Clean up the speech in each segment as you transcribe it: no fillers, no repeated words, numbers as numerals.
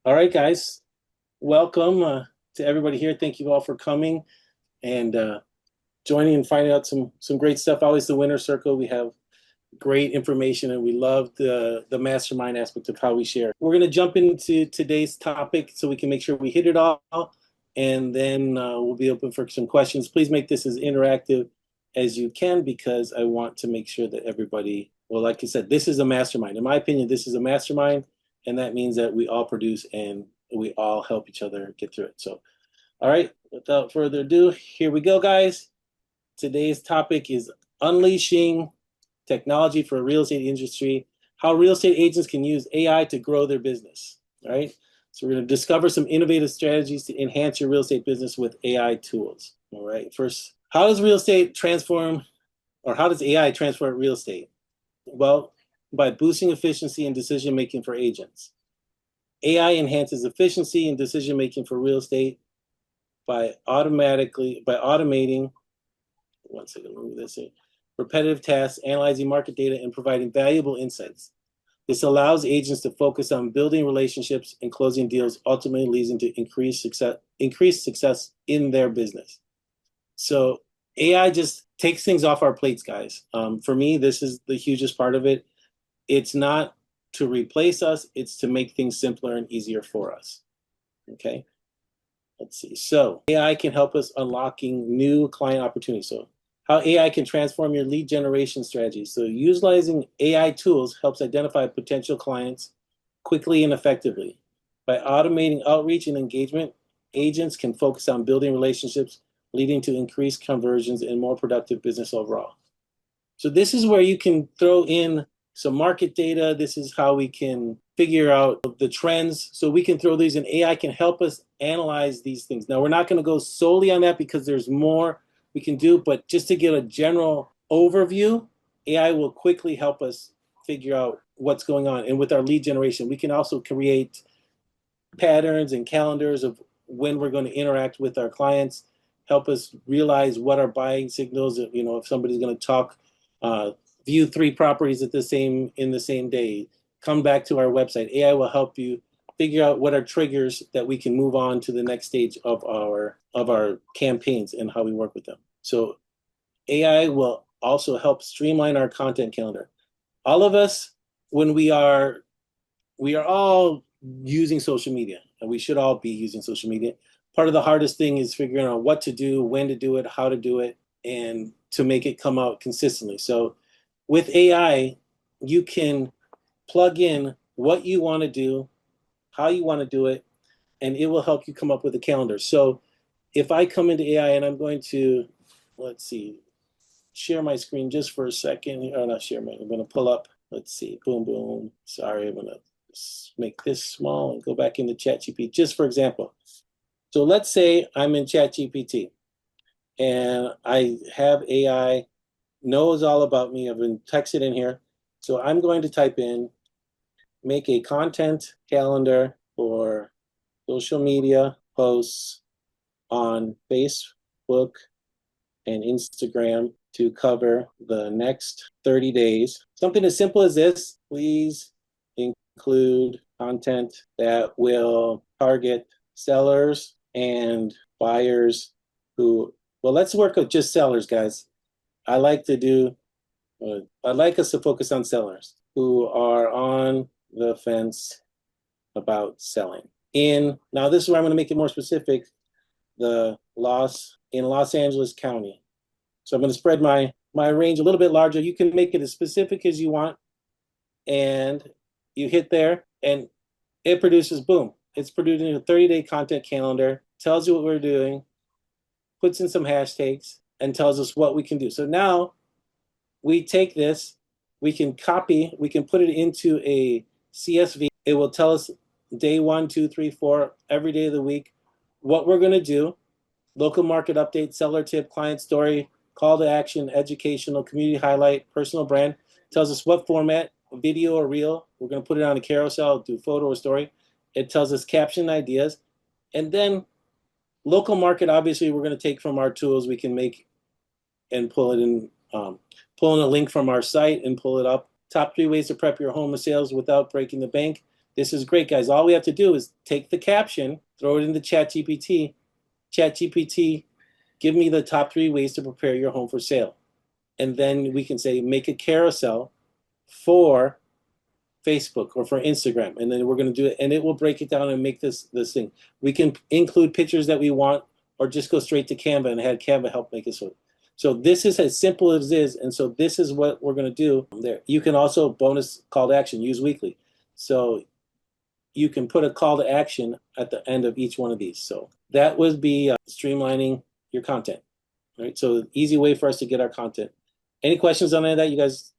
All right, guys. Welcome to everybody here. Thank you all for coming and joining and finding out some great stuff. Always the winner circle. We have great information, and we love the mastermind aspect of how we share. We're going to jump into today's topic so we can make sure we hit it all, and then we'll be open for some questions. Please make this as interactive as you can because I want to make sure that everybody, well, like I said, this is a mastermind. In my opinion, this is a mastermind, and that means that we all produce and we all help each other get through it. So, all right, without further ado, here we go, guys. Today's topic is unleashing technology for real estate industry, how real estate agents can use AI to grow their business. All right. So we're going to discover some innovative strategies to enhance your real estate business with AI tools. All right. First, how does real estate transform, or how does AI transform real estate? Well, by boosting efficiency and decision making for agents. AI enhances efficiency and decision making for real estate by automating. One second, move this in. Repetitive tasks, analyzing market data, and providing valuable insights. This allows agents to focus on building relationships and closing deals, ultimately leading to increased success in their business. So AI just takes things off our plates, guys. For me, this is the hugest part of it. It's not to replace us, it's to make things simpler and easier for us. Okay, let's see. So AI can help us unlocking new client opportunities. So how AI can transform your lead generation strategy. So utilizing AI tools helps identify potential clients quickly and effectively. By automating outreach and engagement, agents can focus on building relationships, leading to increased conversions and more productive business overall. So this is where you can throw in some market data. This is how we can figure out the trends. So we can throw these, and AI can help us analyze these things. Now, we're not going to go solely on that because there's more we can do, but just to get a general overview, AI will quickly help us figure out what's going on. And with our lead generation, we can also create patterns and calendars of when we're going to interact with our clients, help us realize what our buying signals, if somebody's going to talk, view 3 properties in the same day, come back to our website. AI will help you figure out what are triggers that we can move on to the next stage of our campaigns and how we work with them. So AI will also help streamline our content calendar. All of us, when we are all using social media, and we should all be using social media. Part of the hardest thing is figuring out what to do, when to do it, how to do it, and to make it come out consistently. So with AI, you can plug in what you want to do, how you want to do it, and it will help you come up with a calendar. So if I come into AI and I'm going to, let's see, share my screen just for a second. Oh, not share I'm going to pull up. Let's see, boom, boom. Sorry, I'm going to make this small and go back into ChatGPT, just for example. So let's say I'm in ChatGPT and I have AI knows all about me. I've been texted in here. So I'm going to type in, make a content calendar for social media posts on Facebook and Instagram to cover the next 30 days. Something as simple as this. Please include content that will target sellers and buyers who, well, let's work with just sellers, guys. I'd like us to focus on sellers who are on the fence about selling. Now this is where I'm going to make it more specific, in Los Angeles County. So I'm going to spread my range a little bit larger. You can make it as specific as you want, and you hit there, and it produces, boom, it's producing a 30-day content calendar, tells you what we're doing, puts in some hashtags, and tells us what we can do. So now we take this, we can copy, we can put it into a CSV. It will tell us day 1, 2, 3, 4, every day of the week, what we're going to do, local market update, seller tip, client story, call to action, educational, community highlight, personal brand. Tells us what format, video or reel. We're going to put it on a carousel, do photo or story. It tells us caption ideas. And then local market, obviously, we're going to take from our tools. We can make and pull it in, pull in a link from our site and pull it up. Top 3 ways to prep your home with sales without breaking the bank. This is great, guys. All we have to do is take the caption, throw it into ChatGPT. ChatGPT, give me the top 3 ways to prepare your home for sale. And then we can say, make a carousel for Facebook or for Instagram. And then we're going to do it, and it will break it down and make this thing. We can include pictures that we want, or just go straight to Canva and have Canva help make it so this is as simple as it is. And so this is what we're going to do there. You can also bonus call to action, use weekly. So you can put a call to action at the end of each one of these. So that would be streamlining your content, right? So easy way for us to get our content. Any questions on any of that? You guys,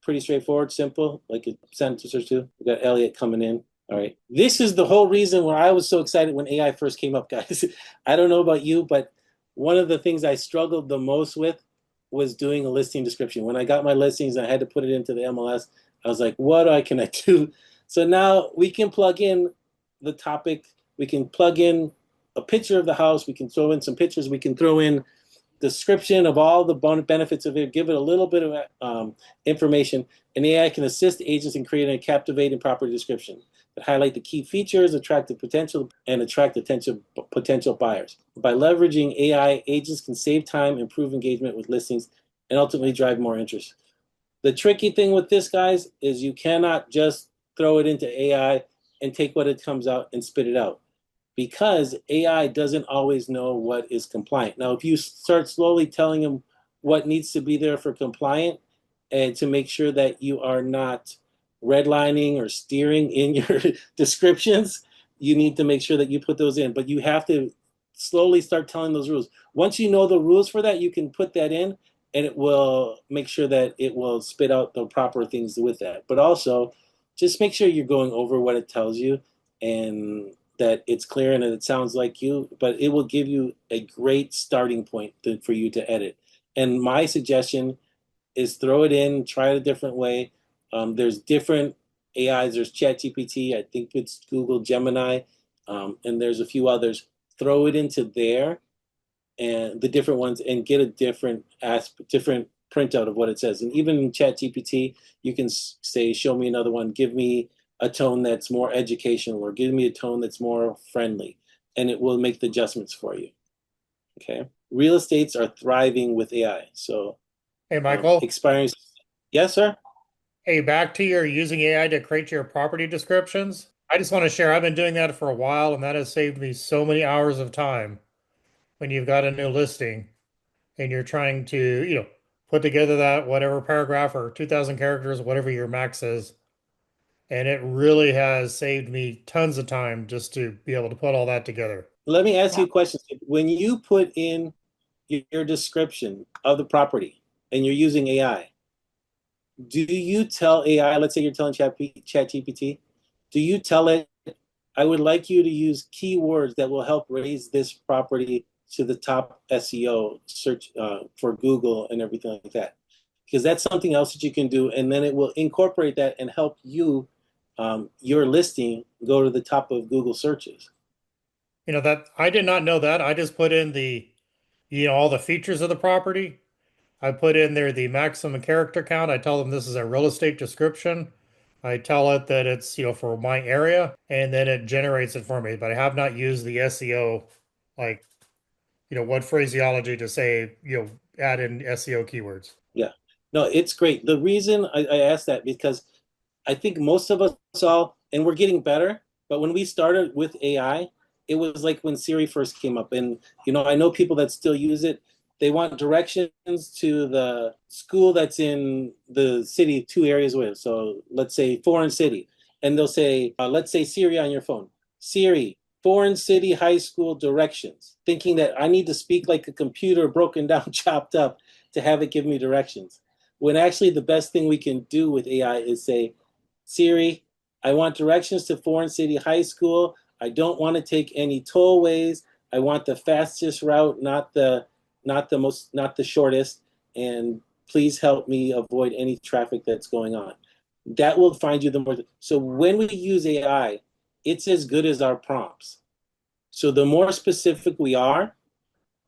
pretty straightforward, simple, like a sentence or two. We got Elliot coming in. All right. This is the whole reason why I was so excited when AI first came up, guys. I don't know about you, but one of the things I struggled the most with was doing a listing description. When I got my listings, I had to put it into the MLS. I was like, what can I do? So now we can plug in the topic. We can plug in a picture of the house. We can throw in some pictures. We can throw in description of all the benefits of it, give it a little bit of information, and AI can assist agents in creating a captivating property description that highlight the key features, attract the potential, and attract potential buyers. By leveraging AI, agents can save time, improve engagement with listings, and ultimately drive more interest. The tricky thing with this, guys, is you cannot just throw it into AI and take what it comes out and spit it out, because AI doesn't always know what is compliant. Now, if you start slowly telling them what needs to be there for compliant, and to make sure that you are not redlining or steering in your descriptions, you need to make sure that you put those in. But you have to slowly start telling those rules. Once you know the rules for that, you can put that in, and it will make sure that it will spit out the proper things with that. But also, just make sure you're going over what it tells you, and that it's clear and that it sounds like you, but it will give you a great starting point for you to edit. And my suggestion is throw it in, try it a different way. There's different AIs. There's ChatGPT, I think it's Google Gemini, and there's a few others. Throw it into there, and the different ones, and get a different printout of what it says. And even in ChatGPT, you can say, show me another one, give me a tone that's more educational, or give me a tone that's more friendly, and it will make the adjustments for you. Okay. Real estates are thriving with AI. So, Hey, Michael. expiring. Yes, sir. Hey, back to your using AI to create your property descriptions. I just want to share, I've been doing that for a while, and that has saved me so many hours of time when you've got a new listing and you're trying to, put together that whatever paragraph or 2,000 characters, whatever your max is. And it really has saved me tons of time just to be able to put all that together. Let me ask you a question. When you put in your description of the property and you're using AI, do you tell AI, let's say you're telling ChatGPT, do you tell it, I would like you to use keywords that will help raise this property to the top SEO search for Google and everything like that? Because that's something else that you can do, and then it will incorporate that and help you, your listing, go to the top of Google searches. That I did not know that. I just put in all the features of the property. I put in there the maximum character count. I tell them this is a real estate description. I tell it that it's, for my area, and then it generates it for me. But I have not used the SEO, like, what phraseology to say, add in SEO keywords. Yeah. No, it's great. The reason I asked that, because I think most of us all, and we're getting better, but when we started with AI, it was like when Siri first came up. And, I know people that still use it. They want directions to the school that's in the city 2 areas away. So let's say Foreign City. And they'll say, let's say Siri on your phone. Siri, Foreign City High School directions. Thinking that I need to speak like a computer broken down, chopped up, to have it give me directions. When actually the best thing we can do with AI is say, Siri, I want directions to Foreign City High School. I don't want to take any tollways. I want the fastest route, not the shortest. And please help me avoid any traffic that's going on. That will find you the more. So when we use AI, it's as good as our prompts. So the more specific we are,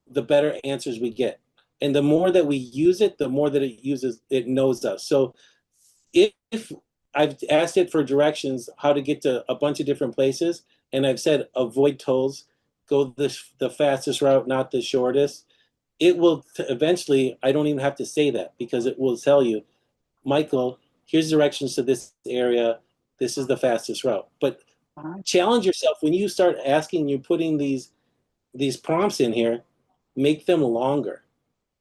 the better answers we get. And the more that we use it, the more that it knows us. So if I've asked it for directions how to get to a bunch of different places, and I've said avoid tolls, go the fastest route, not the shortest. It will eventually. I don't even have to say that because it will tell you, Michael, here's directions to this area. This is the fastest route. But challenge yourself when you start asking. You're putting these prompts in here. Make them longer.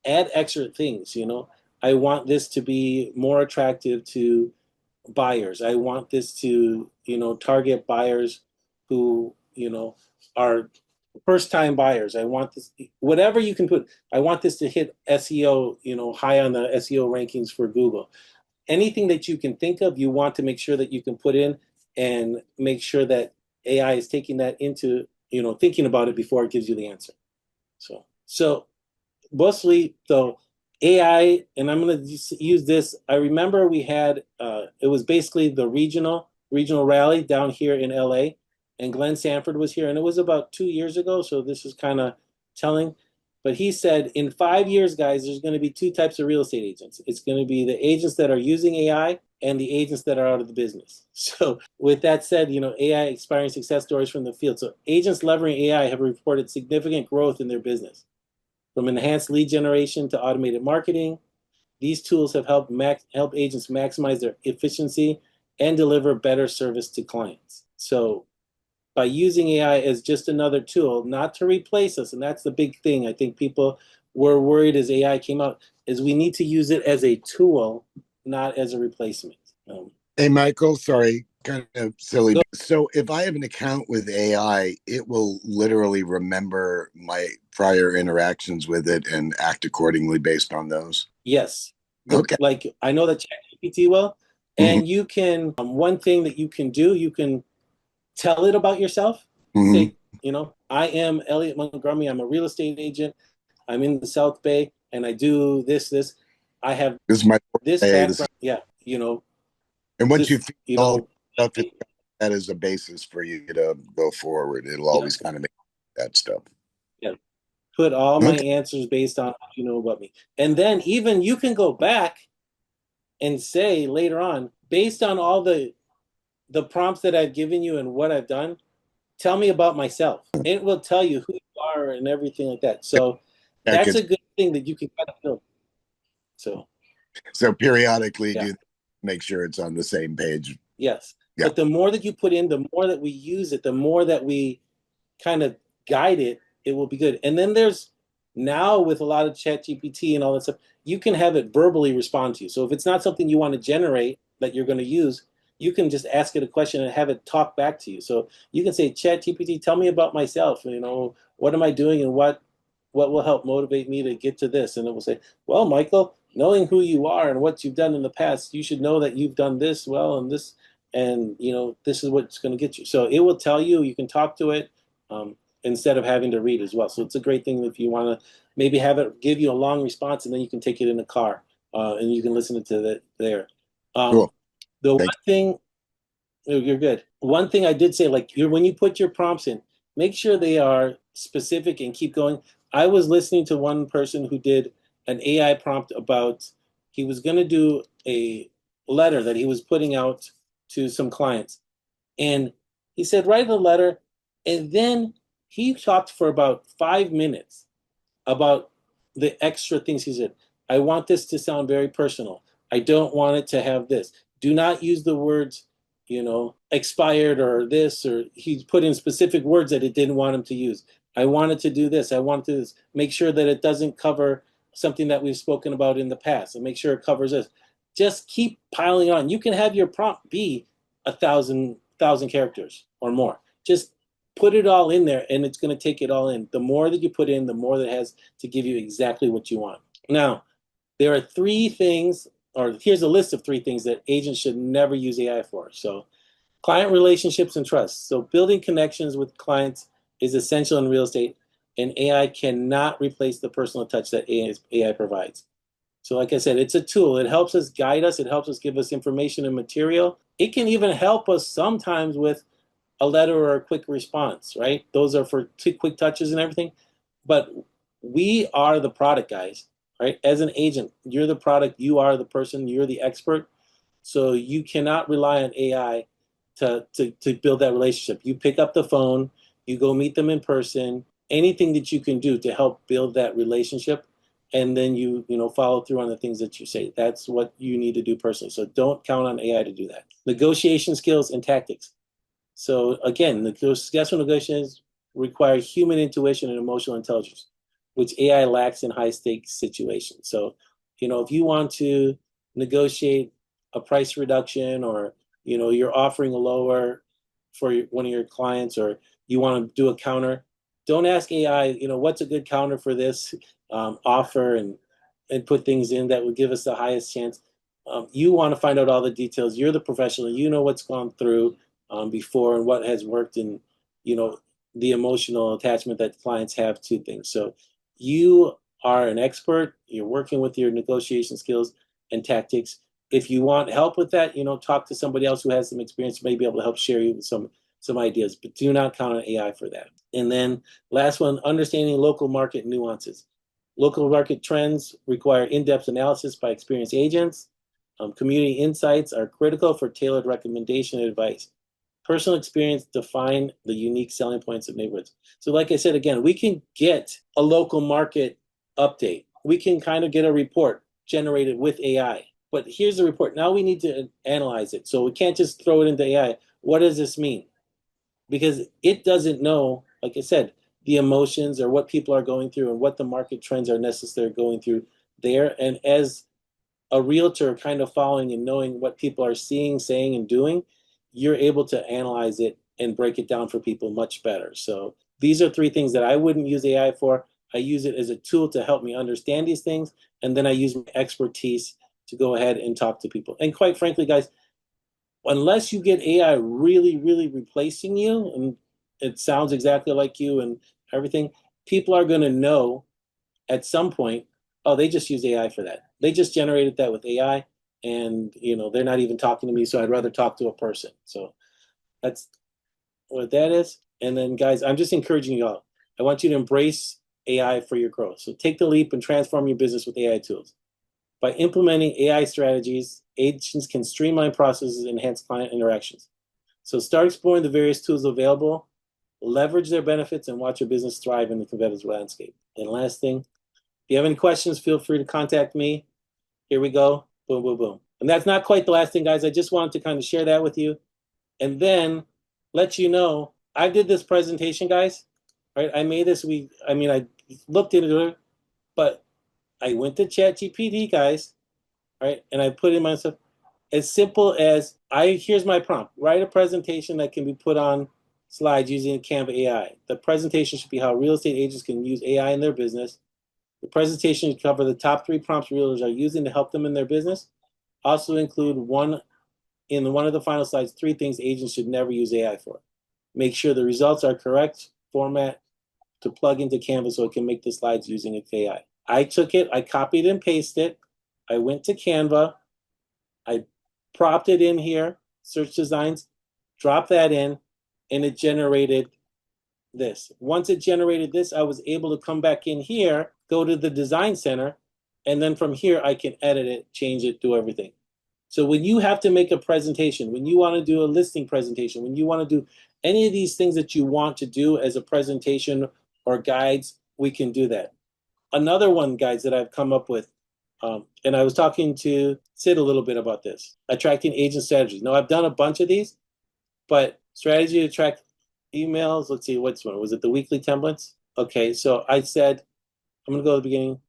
Add extra things. I want this to be more attractive to buyers. I want this to, target buyers who, are first time buyers. I want this, whatever you can put, I want this to hit SEO, high on the SEO rankings for Google. Anything that you can think of, you want to make sure that you can put in and make sure that AI is taking that into, thinking about it before it gives you the answer. So mostly though AI, and I'm going to use this. I remember we had it was basically the regional rally down here in LA, and Glenn Sanford was here, and it was about 2 years ago. So this is kind of telling. But he said, in 5 years, guys, there's going to be two types of real estate agents. It's going to be the agents that are using AI and the agents that are out of the business. So with that said, AI expiring success stories from the field. So agents leveraging AI have reported significant growth in their business. From enhanced lead generation to automated marketing, these tools have helped agents maximize their efficiency and deliver better service to clients. So by using AI as just another tool, not to replace us, and that's the big thing I think people were worried as AI came out, is we need to use it as a tool, not as a replacement. Hey, Michael, sorry, kind of silly. So if I have an account with AI, it will literally remember my prior interactions with it and act accordingly based on those. Yes. Okay. Like I know that ChatGPT will, and you can, one thing that you can do, you can tell it about yourself. Say, I am Elliot Montgomery. I'm a real estate agent. I'm in the South Bay, and I do this. I have This is my this background. Yeah, and once this, you all stuff, that is a basis for you to go forward. It'll always kind of make that stuff. Yeah. Put all my answers based on what you know about me. And then even you can go back and say later on, based on all the prompts that I've given you and what I've done, tell me about myself. It will tell you who you are and everything like that. So that's a good thing that you can kind of build. So periodically do make sure it's on the same page. Yes. Yeah. But the more that you put in, the more that we use it, the more that we kind of guide it, it will be good. And then there's now with a lot of ChatGPT and all that stuff, you can have it verbally respond to you. So if it's not something you want to generate that you're going to use, you can just ask it a question and have it talk back to you. So you can say, ChatGPT, tell me about myself. What am I doing and what will help motivate me to get to this? And it will say, well, Michael, knowing who you are and what you've done in the past, you should know that you've done this well and this, and this is what's going to get you. So it will tell you. You can talk to it instead of having to read as well. So it's a great thing if you want to maybe have it give you a long response, and then you can take it in the car and you can listen to it there. Cool. The one thing, you're good. One thing I did say, like when you put your prompts in, make sure they are specific and keep going. I was listening to one person who did an AI prompt about, he was going to do a letter that he was putting out to some clients. And he said, write a letter. And then he talked for about 5 minutes about the extra things he said. I want this to sound very personal. I don't want it to have this. Do not use the words, expired or this, or he put in specific words that it didn't want him to use. I wanted to do this. I wanted to make sure that it doesn't cover something that we've spoken about in the past, and make sure it covers this. Just keep piling on. You can have your prompt be 1,000 characters or more. Just put it all in there, and it's going to take it all in. The more that you put in, the more that it has to give you exactly what you want. Now, there are 3 things, or here's a list of 3 things that agents should never use AI for. So client relationships and trust. So building connections with clients is essential in real estate, and AI cannot replace the personal touch that AI provides. So like I said, it's a tool. It helps us guide us. It helps us give us information and material. It can even help us sometimes with a letter or a quick response, right? Those are for quick touches and everything. But we are the product, guys, right? As an agent, you're the product. You are the person. You're the expert. So you cannot rely on AI to build that relationship. You pick up the phone, you go meet them in person, anything that you can do to help build that relationship, and then you follow through on the things that you say. That's what you need to do personally. So don't count on AI to do that. Negotiation skills and tactics. So again, the successful negotiations require human intuition and emotional intelligence, which AI lacks in high stakes situations. So, if you want to negotiate a price reduction, or you're offering a lower for one of your clients, or you want to do a counter, don't ask AI, what's a good counter for this offer, and put things in that would give us the highest chance. You want to find out all the details. You're the professional. You know what's gone through before and what has worked, and the emotional attachment that clients have to things. So you are an expert. You're working with your negotiation skills and tactics. If you want help with that, talk to somebody else who has some experience, may be able to help share you with some ideas, but do not count on AI for that. And then last one, understanding local market nuances. Local market trends require in-depth analysis by experienced agents. Community insights are critical for tailored recommendation and advice. Personal experience define the unique selling points of neighborhoods. So like I said, again, we can get a local market update. We can kind of get a report generated with AI. But here's the report. Now we need to analyze it. So we can't just throw it into AI. What does this mean? Because it doesn't know, like I said, the emotions or what people are going through and what the market trends are necessarily going through there. And as a realtor kind of following and knowing what people are seeing, saying, and doing, you're able to analyze it and break it down for people much better. So these are three things that I wouldn't use AI for. I use it as a tool to help me understand these things, and then I use my expertise to go ahead and talk to people. And quite frankly, guys, unless you get AI really, really replacing you, and it sounds exactly like you and everything, people are going to know at some point, oh, they just use AI for that. They just generated that with AI, and they're not even talking to me, so I'd rather talk to a person. So that's what that is. And then, guys, I'm just encouraging you all. I want you to embrace AI for your growth. So take the leap and transform your business with AI tools. By implementing AI strategies, agents can streamline processes and enhance client interactions. So start exploring the various tools available, leverage their benefits, and watch your business thrive in the competitive landscape. And last thing, if you have any questions, feel free to contact me. Here we go. Boom, boom, boom. And that's not quite the last thing, guys. I just wanted to kind of share that with you. And then let you know, I did this presentation, guys. Right? I made this. I looked into it, but I went to ChatGPT, guys. Right? And I put in myself as simple as here's my prompt. Write a presentation that can be put on slides using Canva AI. The presentation should be how real estate agents can use AI in their business. The presentation should cover the top 3 prompts realtors are using to help them in their business. Also include one of the final slides, 3 things agents should never use AI for. Make sure the results are correct format to plug into Canva so it can make the slides using AI. I took it, I copied and pasted it. I went to Canva. I propped it in here, search designs, dropped that in, and it generated this. Once it generated this, I was able to come back in here, go to the design center, and then from here I can edit it, change it, do everything. So when you have to make a presentation, when you want to do a listing presentation, when you want to do any of these things that you want to do as a presentation or guides, we can do that. Another one, guys, that I've come up with, and I was talking to Sid a little bit about this, attracting agent strategies. Now, I've done a bunch of these, but strategy to attract emails, let's see, what's one? Was it the weekly templates? Okay, so I said, I'm going to go to the beginning.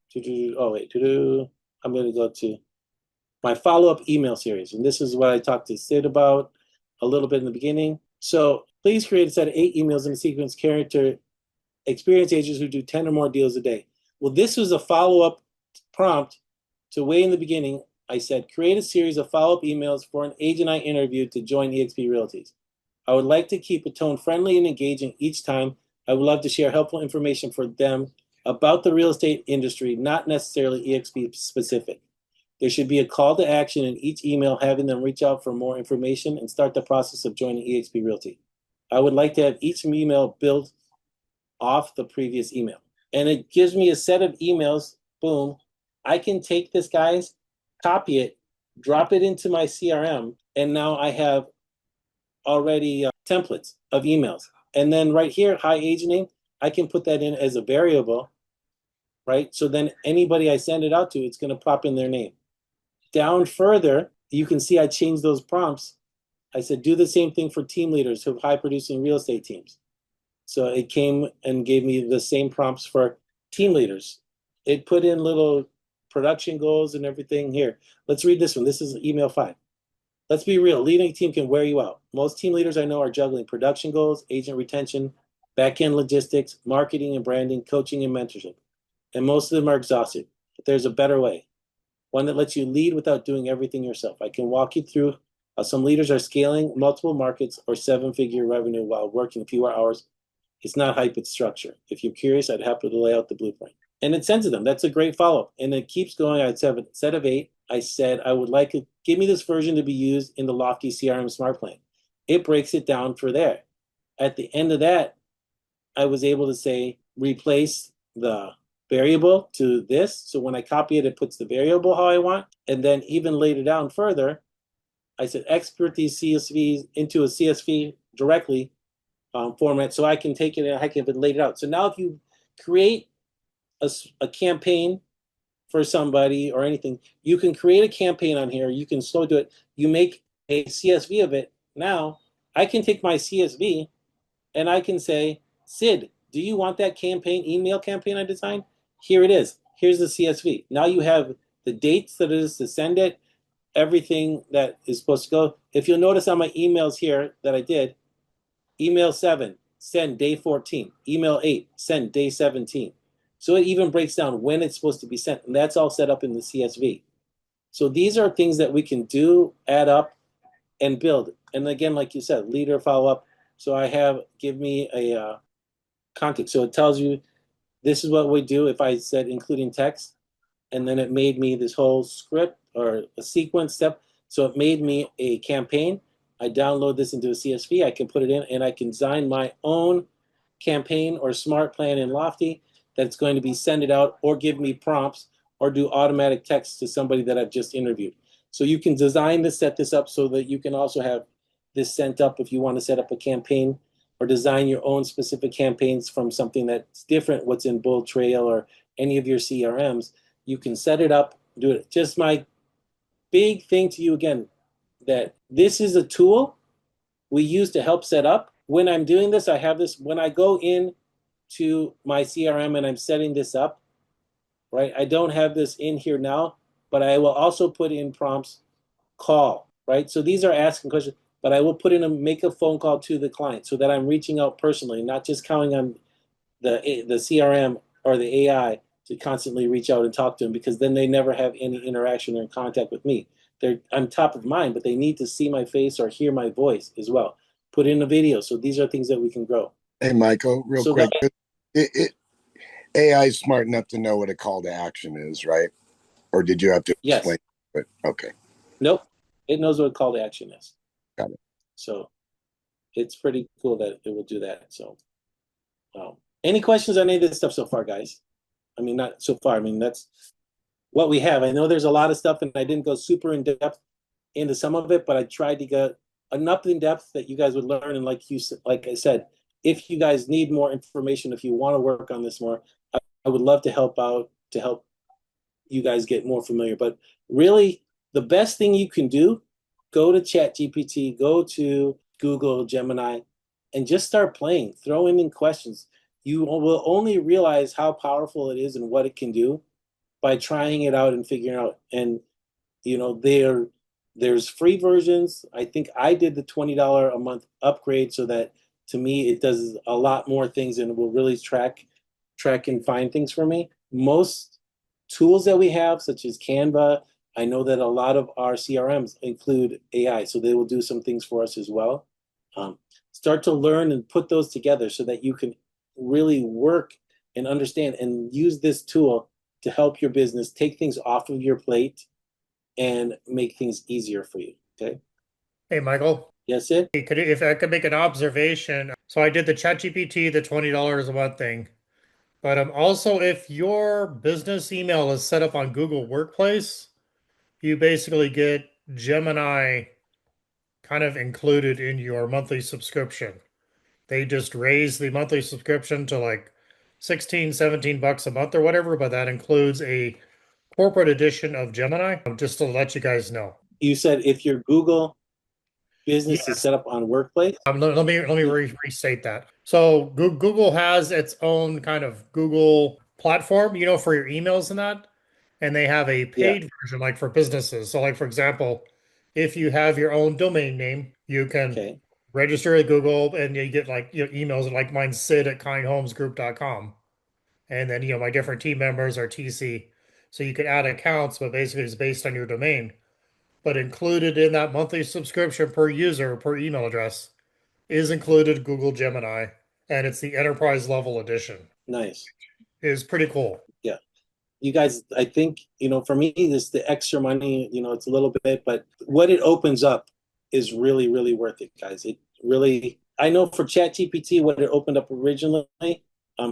I'm going to go to my follow-up email series. And this is what I talked to Sid about a little bit in the beginning. So please create a set of 8 emails in a sequence catered to experienced agents who do 10 or more deals a day. Well, this was a follow-up prompt to way in the beginning. I said, create a series of follow-up emails for an agent I interviewed to join eXp Realties. I would like to keep a tone friendly and engaging each time. I would love to share helpful information for them about the real estate industry, not necessarily eXp specific. There should be a call to action in each email, having them reach out for more information and start the process of joining eXp Realty. I would like to have each email build off the previous email. And it gives me a set of emails. Boom. I can take this, guys, copy it, drop it into my CRM, and now I have already templates of emails. And then right here, hi agent name, I can put that in as a variable, right? So then anybody I send it out to, it's going to pop in their name. Down further, you can see I changed those prompts. I said, do the same thing for team leaders who have high producing real estate teams. So it came and gave me the same prompts for team leaders. It put in little production goals and everything here. Let's read this one. This is email 5. Let's be real. Leading a team can wear you out. Most team leaders I know are juggling production goals, agent retention, back-end logistics, marketing and branding, coaching and mentorship. And most of them are exhausted. But there's a better way. One that lets you lead without doing everything yourself. I can walk you through how some leaders are scaling multiple markets or 7-figure revenue while working fewer hours. It's not hype, it's structure. If you're curious, I'd happy to lay out the blueprint. And it sends to them. That's a great follow-up. And it keeps going. I'd set of 8. I said, I would like to give me this version to be used in the Lofty CRM Smart Plan. It breaks it down for there. At the end of that, I was able to say, replace the variable to this. So when I copy it, it puts the variable how I want. And then even later down further, I said, export these CSVs into a CSV directly format so I can take it and I can lay it out. So now if you create a campaign for somebody or anything, you can create a campaign on here. You can slow do it. You make a CSV of it. Now I can take my CSV and I can say, Sid, do you want that email campaign I designed? Here it is. Here's the CSV. Now you have the dates that it is to send it, everything that is supposed to go. If you'll notice on my emails here that I did, email 7, send day 14. Email 8, send day 17. So it even breaks down when it's supposed to be sent, and that's all set up in the CSV. So these are things that we can do, add up, and build. And again, like you said, leader follow-up. So I have, give me a context. So it tells you this is what we do if I said including text, and then it made me this whole script or a sequence step. So it made me a campaign. I download this into a CSV. I can put it in, and I can design my own campaign or smart plan in Lofty that's going to be send it out or give me prompts or do automatic text to somebody that I've just interviewed. So you can design this, set this up so that you can also have this sent up if you want to set up a campaign or design your own specific campaigns from something that's different what's in Bull Trail or any of your CRMs. You can set it up, do it. Just my big thing to you again, that this is a tool we use to help set up. When I'm doing this, I have this, when I go in to my CRM and I'm setting this up, right? I don't have this in here now, but I will also put in prompts, call, right? So these are asking questions, but I will put in make a phone call to the client so that I'm reaching out personally, not just counting on the CRM or the AI to constantly reach out and talk to them, because then they never have any interaction or contact with me. I'm top of mind, but they need to see my face or hear my voice as well. Put in a video. So these are things that we can grow. Hey, Michael, real So quick. AI is smart enough to know what a call to action is, right? Or did you have to explain? Yes. But okay. Nope. It knows what a call to action is. Got it. So it's pretty cool that it will do that. So any questions on any of this stuff so far, guys? I mean, not so far. I mean, that's what we have. I know there's a lot of stuff, and I didn't go super in depth into some of it, but I tried to get enough in depth that you guys would learn. And like I said, if you guys need more information, if you want to work on this more, I would love to help out to help you guys get more familiar. But really, the best thing you can do, go to ChatGPT, go to Google, Gemini, and just start playing. Throw in questions. You will only realize how powerful it is and what it can do by trying it out and figuring out. And there's free versions. I think I did the $20 a month upgrade so that to me it does a lot more things and it will really track and find things for me. Most tools that we have, such as Canva, I know that a lot of our CRMs include AI, so they will do some things for us as well. Start to learn and put those together so that you can really work and understand and use this tool to help your business take things off of your plate and make things easier for you. Okay. Hey, Michael. Yes, it. If I could make an observation. So I did the ChatGPT, the $20 a month thing. But also, if your business email is set up on Google Workplace, you basically get Gemini kind of included in your monthly subscription. They just raise the monthly subscription to like 16, 17 bucks a month or whatever, but that includes a corporate edition of Gemini, just to let you guys know. You said if your Google business is Yes. set up on Workplace? Let me restate that. So Google has its own kind of Google platform, for your emails and that, and they have a Yeah. paid version like for businesses. So like for example, if you have your own domain name, you can Okay. register at Google and you get like emails like mine's sid@kindhomesgroup.com. And then my different team members are TC. So you can add accounts, but basically it's based on your domain. But included in that monthly subscription per user per email address is included Google Gemini, and it's the enterprise level edition. Nice. It is pretty cool. Yeah. You guys, I think, for me, this the extra money, it's a little bit, but what it opens up is really, really worth it, guys. It really, I know for ChatGPT, what it opened up originally,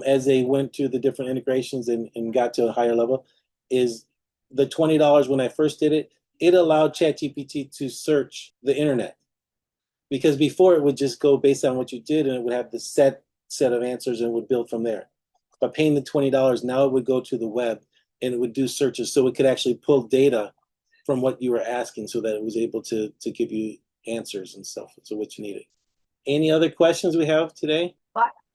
as they went to the different integrations and got to a higher level, is the $20 when I first did it, it allowed ChatGPT to search the internet. Because before it would just go based on what you did and it would have the set of answers and would build from there. By paying the $20, now it would go to the web and it would do searches so it could actually pull data from what you were asking so that it was able to give you answers and stuff. So what you needed. Any other questions we have today?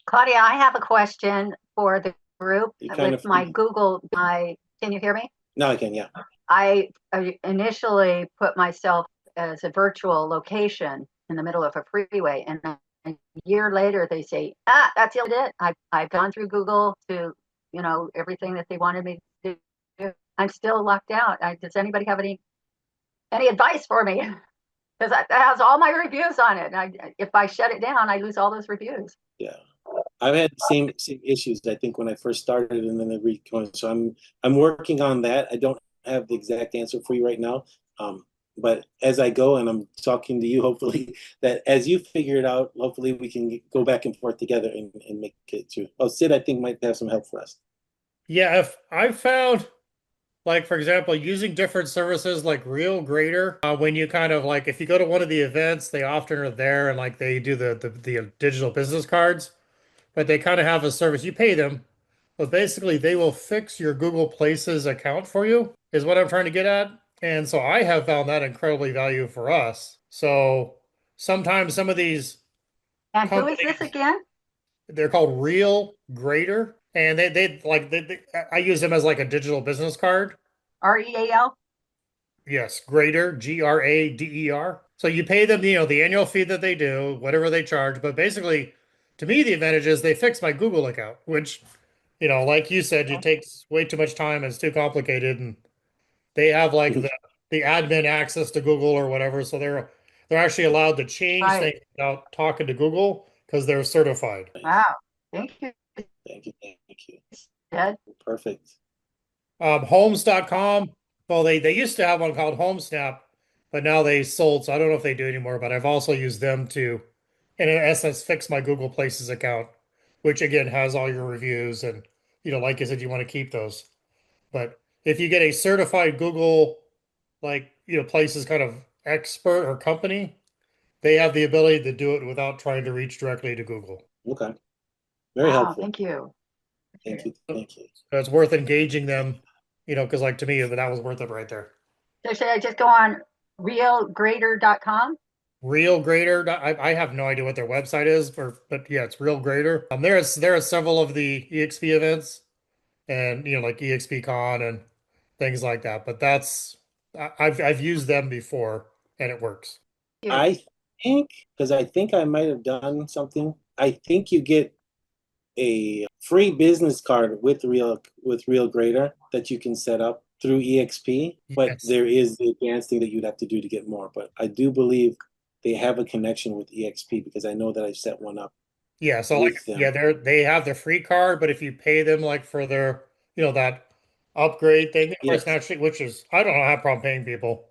Claudia, I have a question for the group kind with of- my Google. Can you hear me? Now I can, yeah. I initially put myself as a virtual location in the middle of a freeway, and then a year later they say, that's it. I've gone through Google to, everything that they wanted me to do. I'm still locked out. Does anybody have any advice for me? Because it has all my reviews on it. If I shut it down, I lose all those reviews. Yeah. I've had the same issues, I think, when I first started, and then so I'm working on that. I don't have the exact answer for you right now. But as I go and I'm talking to you, hopefully that as you figure it out, hopefully we can go back and forth together and make it through. Oh, Sid, I think might have some help for us. Yeah, if I've found, like, for example, using different services like Real Grader, when you kind of like, if you go to one of the events, they often are there and like they do the digital business cards, but they kind of have a service. You pay them, but basically they will fix your Google Places account for you, is what I'm trying to get at. And so I have found that incredibly valuable for us. So sometimes some of these And who is this again? they're called Real Grader, and I use them as like a digital business card. REAL? Yes, Grader, Grader. So you pay them, the annual fee that they do, whatever they charge. But basically, to me, the advantage is they fix my Google account, which, like you said, it takes way too much time. It's too complicated, and they have like the admin access to Google or whatever, so they're actually allowed to change things without talking to Google because they're certified. Wow. Thank you. Thank you. Ed. Perfect. Homes.com. Well, they used to have one called HomeSnap, but now they sold, so I don't know if they do anymore. But I've also used them to, in essence, fix my Google Places account, which again has all your reviews and like I said, you want to keep those. But if you get a certified Google, Places kind of expert or company, they have the ability to do it without trying to reach directly to Google. Okay. Very Wow, helpful. thank you. Thank you. So it's worth engaging them, because like to me, that was worth it right there. So should I just go on realgrader.com? Real Grader. I have no idea what their website is, but yeah, it's Real Grader. There are several of the EXP events, and like EXP Con and things like that. But I've used them before, and it works. I think, because I think I might have done something. I think you get a free business card with Real Grader that you can set up through EXP, but Yes. there is the advanced thing that you'd have to do to get more. But I do believe they have a connection with EXP because I know that I've set one up. Yeah, so with them. they have the free card, but if you pay them like for their that upgrade thing, of course, Yes. naturally, which is I don't have a problem paying people.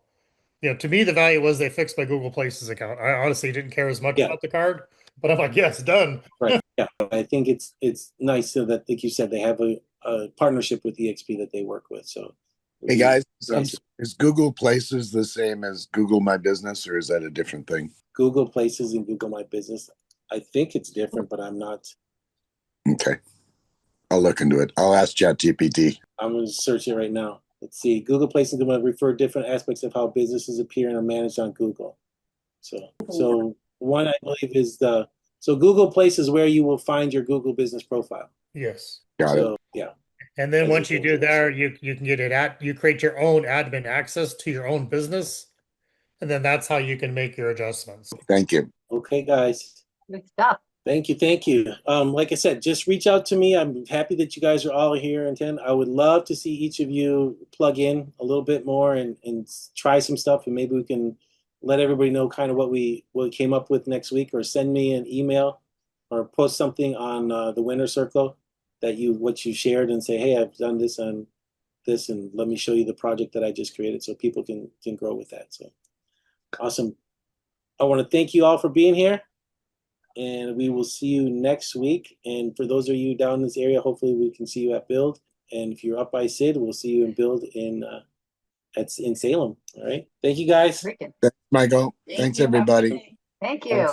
To me the value was they fixed my Google Places account. I honestly didn't care as much Yeah. about the card, but I'm like, yes, done. Right. Yeah. I think it's nice so that, like you said, they have a partnership with EXP that they work with. So Hey guys, Nice. is Google Places the same as Google My Business, or is that a different thing? Google Places and Google My Business. I think it's different, but I'm not. Okay, I'll look into it. I'll ask ChatGPT. I'm going to search it right now. Let's see. Google Places and Google refer different aspects of how businesses appear and are managed on Google. So one I believe is so Google Places where you will find your Google business profile. Yes. Got it. So yeah. And then That's once the you thing. do that, you can get it you create your own admin access to your own business, and then that's how you can make your adjustments. Thank you. Okay, guys. Good stuff. Thank you, thank you. Like I said, just reach out to me. I'm happy that you guys are all here and 10. I would love to see each of you plug in a little bit more and try some stuff, and maybe we can let everybody know kind of what we came up with next week, or send me an email or post something on the Winner Circle that what you shared, and say, hey, I've done this on this, and let me show you the project that I just created, so people can grow with that. So awesome. I want to thank you all for being here, and we will see you next week. And for those of you down in this area, hopefully we can see you at Build. And if you're up by Sid, we'll see you in Build in Salem. All right. Thank you, guys. Freaking. Thanks, Michael. Thanks, everybody. Thank you.